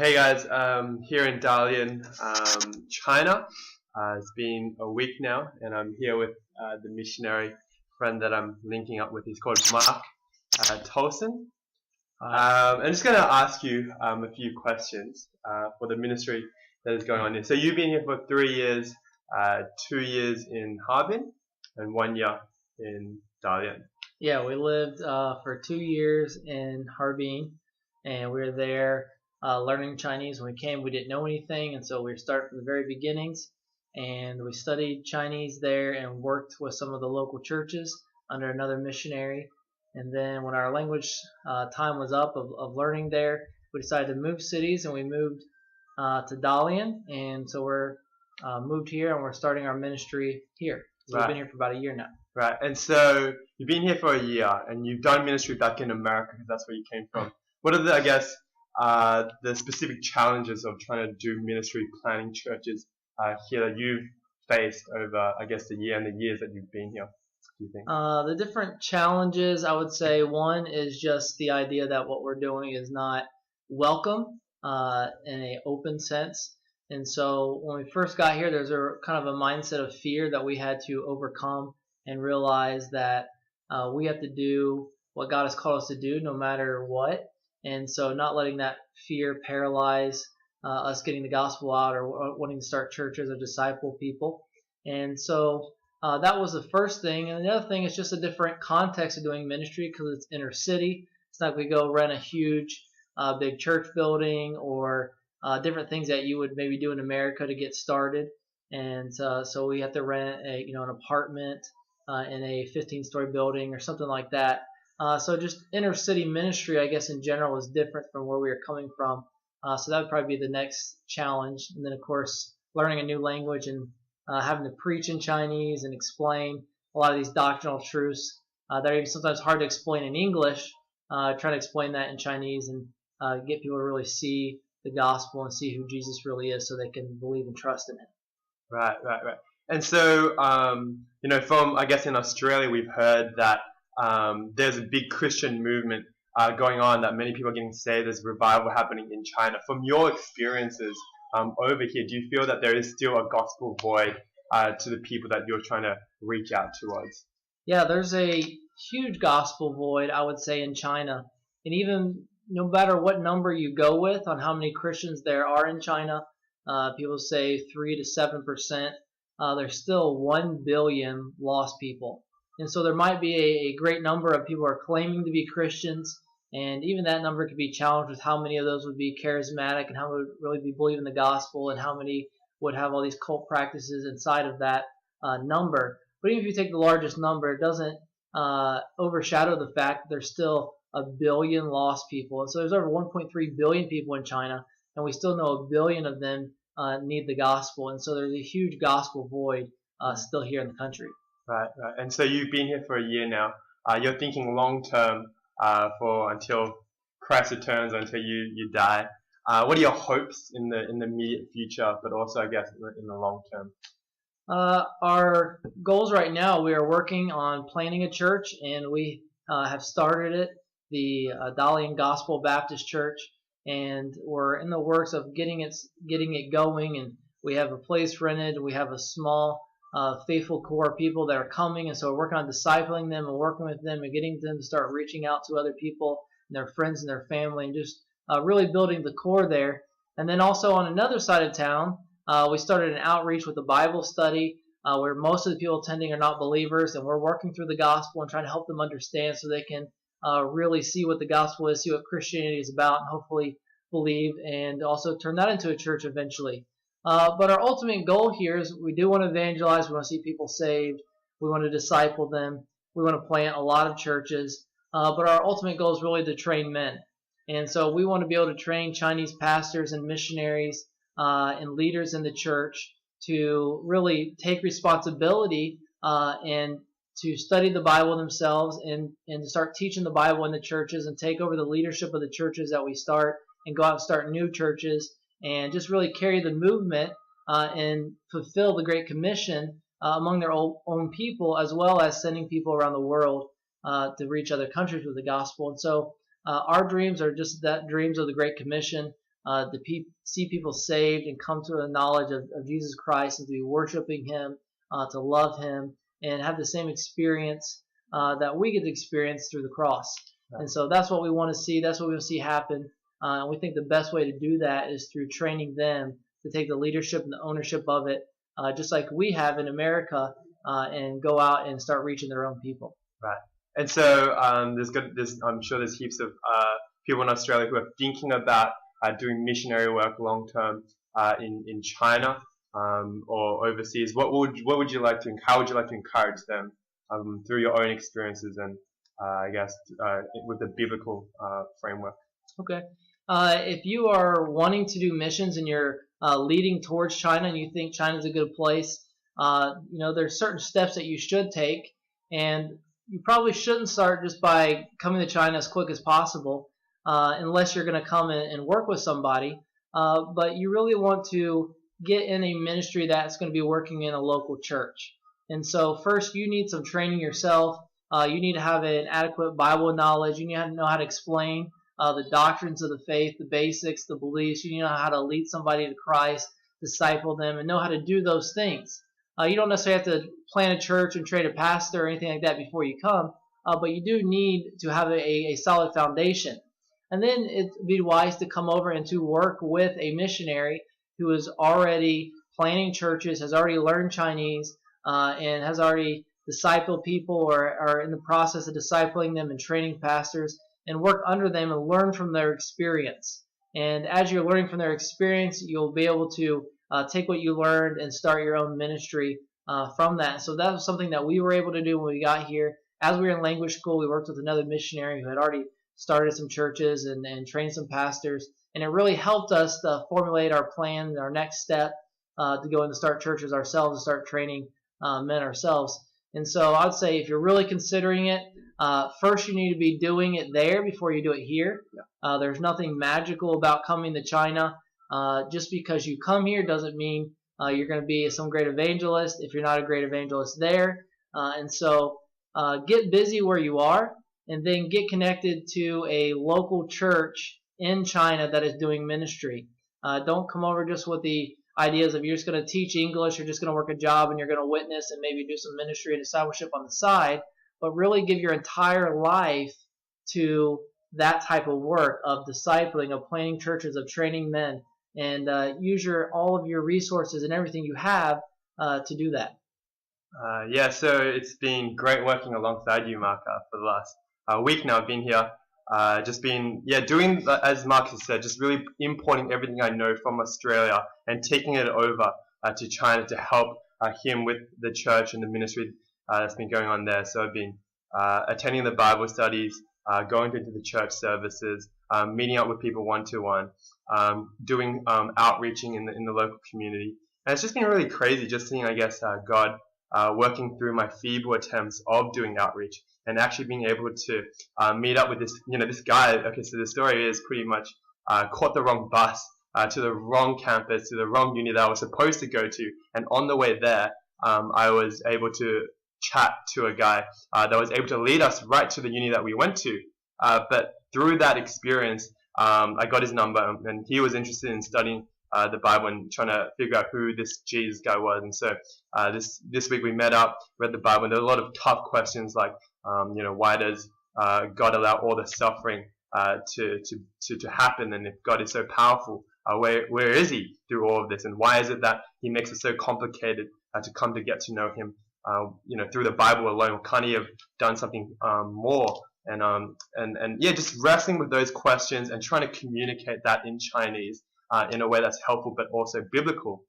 Hey guys, here in Dalian, China. It's been a week now, and I'm here with the missionary friend that I'm linking up with. He's called Mark Tolson. I'm just going to ask you a few questions for the ministry that is going on here. So you've been here for 3 years, 2 years in Harbin, and 1 year in Dalian. Yeah, we lived for 2 years in Harbin, and we were there learning Chinese. When we came, we didn't know anything, and so we started from the very beginnings. And we studied Chinese there and worked with some of the local churches under another missionary. And then when our language time was up of learning there, we decided to move cities, and we moved to Dalian. And so we're moved here, and we're starting our ministry here. So we've been here for about a year now. Right, and so you've been here for a year, and you've done ministry back in America because that's where you came from. What are the specific challenges of trying to do ministry, planning churches here that you've faced over, the year and the years that you've been here? Do you think? The different challenges, I would say, one is just the idea that what we're doing is not welcome in an open sense. And so when we first got here, there's a kind of a mindset of fear that we had to overcome and realize that we have to do what God has called us to do no matter what. And so not letting that fear paralyze us getting the gospel out or wanting to start churches or disciple people. And so that was the first thing. And the other thing is just a different context of doing ministry because it's inner city. It's not like we go rent a huge big church building or different things that you would maybe do in America to get started. And so we have to rent an apartment in a 15-story building or something like that. So just inner city ministry, I guess, in general is different from where we are coming from. So that would probably be the next challenge. And then, of course, learning a new language and having to preach in Chinese and explain a lot of these doctrinal truths that are even sometimes hard to explain in English. Trying to explain that in Chinese and get people to really see the gospel and see who Jesus really is so they can believe and trust in him. Right. And so, from, I guess, in Australia, we've heard that there's a big Christian movement going on, that many people are getting saved. There's revival happening in China. From your experiences over here, do you feel that there is still a gospel void to the people that you're trying to reach out towards? Yeah, there's a huge gospel void, I would say, in China. And even no matter what number you go with on how many Christians there are in China, people say 3 to 7%, there's still 1 billion lost people. And so there might be a great number of people who are claiming to be Christians, and even that number could be challenged with how many of those would be charismatic and how would really be believing the gospel and how many would have all these cult practices inside of that number. But even if you take the largest number, it doesn't overshadow the fact that there's still 1 billion lost people. And so there's over 1.3 billion people in China, and we still know 1 billion of them need the gospel. And so there's a huge gospel void still here in the country. Right. And so you've been here for a year now. You're thinking long term for until Christ returns, until you die. What are your hopes in the immediate future, but also, I guess, in the long term? Our goals right now, we are working on planning a church, and we have started it, the Dalian Gospel Baptist Church, and we're in the works of getting it going. And we have a place rented. We have a small faithful core of people that are coming, and so we're working on discipling them and working with them and getting them to start reaching out to other people and their friends and their family, and just really building the core there. And then also on another side of town, we started an outreach with a Bible study where most of the people attending are not believers, and we're working through the gospel and trying to help them understand so they can really see what the gospel is, see what Christianity is about, and hopefully believe and also turn that into a church eventually. But our ultimate goal here is we do want to evangelize. We want to see people saved. We want to disciple them. We want to plant a lot of churches. But our ultimate goal is really to train men. And so we want to be able to train Chinese pastors and missionaries and leaders in the church to really take responsibility and to study the Bible themselves and to start teaching the Bible in the churches and take over the leadership of the churches that we start and go out and start new churches. And just really carry the movement and fulfill the Great Commission among their own people, as well as sending people around the world to reach other countries with the gospel. And so our dreams are just that, dreams of the Great Commission. to see people saved and come to a knowledge of Jesus Christ and to be worshiping Him, to love Him, and have the same experience that we get to experience through the cross. And so that's what we want to see. That's what we want to see happen. We think the best way to do that is through training them to take the leadership and the ownership of it, just like we have in America, and go out and start reaching their own people. Right. And so I'm sure there's heaps of people in Australia who are thinking about doing missionary work long term in China or overseas. How would you like to encourage them through your own experiences and I guess with the biblical framework? Okay. If you are wanting to do missions and you're leading towards China and you think China's a good place, there's certain steps that you should take, and you probably shouldn't start just by coming to China as quick as possible, unless you're going to come and work with somebody. But you really want to get in a ministry that's going to be working in a local church. And so first you need some training yourself. You need to have an adequate Bible knowledge. You need to know how to explain the doctrines of the faith, the basics, the beliefs. You need to know how to lead somebody to Christ, disciple them, and know how to do those things. You don't necessarily have to plant a church and train a pastor or anything like that before you come, but you do need to have a solid foundation. And then it'd be wise to come over and to work with a missionary who is already planting churches, has already learned Chinese, and has already discipled people or are in the process of discipling them and training pastors, and work under them and learn from their experience. And as you're learning from their experience, you'll be able to take what you learned and start your own ministry from that. So that was something that we were able to do when we got here. As we were in language school, we worked with another missionary who had already started some churches and trained some pastors. And it really helped us to formulate our plan and our next step to go and start churches ourselves and start training men ourselves. And so I'd say if you're really considering it, first you need to be doing it there before you do it here. Yeah. There's nothing magical about coming to China. Just because you come here doesn't mean you're going to be some great evangelist if you're not a great evangelist there. And so get busy where you are, and then get connected to a local church in China that is doing ministry. Don't come over just with the ideas of you're just going to teach English, you're just going to work a job, and you're going to witness and maybe do some ministry and discipleship on the side, but really give your entire life to that type of work of discipling, of planting churches, of training men, and use all of your resources and everything you have to do that. So it's been great working alongside you, Mark, for the last week now. I've been here, doing, as Mark has said, just really importing everything I know from Australia and taking it over to China to help him with the church and the ministry that's been going on there. So I've been attending the Bible studies, going into the church services, meeting up with people one-to-one, doing outreaching in the local community. And it's just been really crazy just seeing, I guess, God working through my feeble attempts of doing outreach and actually being able to meet up with this guy. Okay, so the story is pretty much caught the wrong bus to the wrong campus, to the wrong uni that I was supposed to go to. And on the way there, I was able to chat to a guy that was able to lead us right to the uni that we went to. But through that experience, I got his number, and he was interested in studying the Bible and trying to figure out who this Jesus guy was. And so this week we met up, read the Bible, and there were a lot of tough questions like, why does God allow all the suffering to happen? And if God is so powerful, where is He through all of this? And why is it that He makes it so complicated to come to get to know Him? Through the Bible alone, can't He have done something more? And just wrestling with those questions and trying to communicate that in Chinese in a way that's helpful but also biblical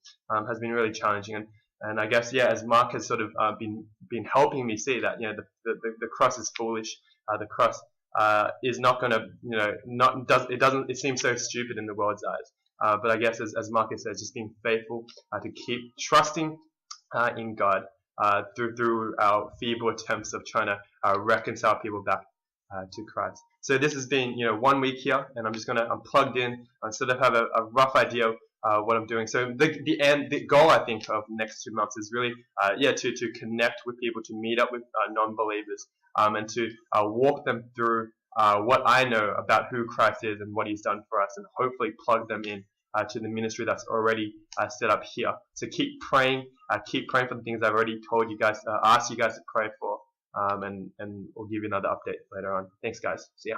has been really challenging. And I guess, as Mark has sort of been helping me see that, the cross is foolish. The cross is not going to, it seems so stupid in the world's eyes. But I guess as Mark has said, just being faithful to keep trusting in God through our feeble attempts of trying to reconcile people back to Christ. So this has been 1 week here, and I'm plugged in and sort of have a rough idea of what I'm doing. So the goal, I think, of the next 2 months is really to connect with people, to meet up with non-believers, and to walk them through what I know about who Christ is and what He's done for us, and hopefully plug them in to the ministry that's already set up here. So keep praying for the things I've already told you guys, asked you guys to pray for, and we'll give you another update later on. Thanks, guys. See ya.